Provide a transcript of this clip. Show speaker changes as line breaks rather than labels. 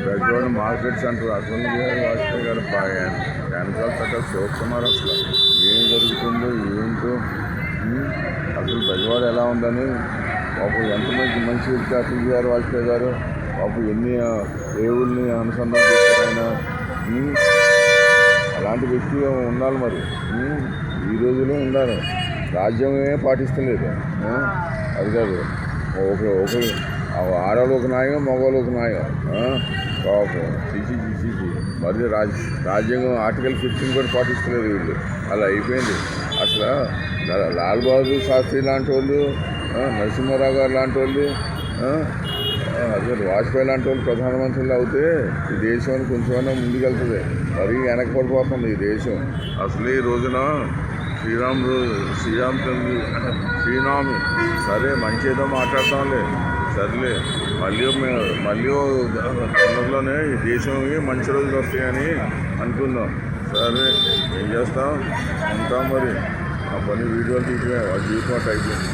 పెద్దవాడు market centre అసలు వాజ్పేయి గారు వెనకాల చక్కగా చూస్తున్నారు. అసలు ఏం జరుగుతుందో ఏంటో అసలు పెద్దవాడు ఎలా ఉందని పాపం ఎంతమంది మంచి వ్యక్తి అటల్ బిహారీ వాజ్పేయి గారు పాపం ఎన్ని దేవుల్ని అనుసంధానం చేశారు ఆయన. అలాంటి వ్యక్తి ఉండాలి మరి. ఈ రోజులో ఉండాలి. రాజ్యమే పాటిస్తలేదు. అది కాదు ఒక ఆడవాళ్ళు ఒక నాయకం, మగవాళ్ళు ఒక నాయకం. పాపం చిచి మరి రాజ్యాంగం ఆర్టికల్ 15 కూడా పాటిస్తలేదు వీళ్ళు. అలా అయిపోయింది. అసలు లాల్ బహదూర్ శాస్త్రి లాంటి వాళ్ళు, నరసింహారావు గారు లాంటి వాళ్ళు, అదే వాజ్పేయి లాంటి వాళ్ళు ప్రధానమంత్రులు అవుతే ఈ దేశం కొంచెమైనా ముందుకెళ్తుంది. మరీ వెనకపడిపోతుంది ఈ దేశం. అసలు ఈ రోజున శ్రీరామి సరే మంచి ఏదో మాట్లాడతాంలే, సర్లే మళ్ళీ తొందరలోనే ఈ దేశం మంచి రోజులు వస్తాయని అనుకుందాం. సరే ఏం చేస్తాం, ఉంటాం మరి. ఆ పని వీడియోలు తీసి జీవితం అయిపోయింది.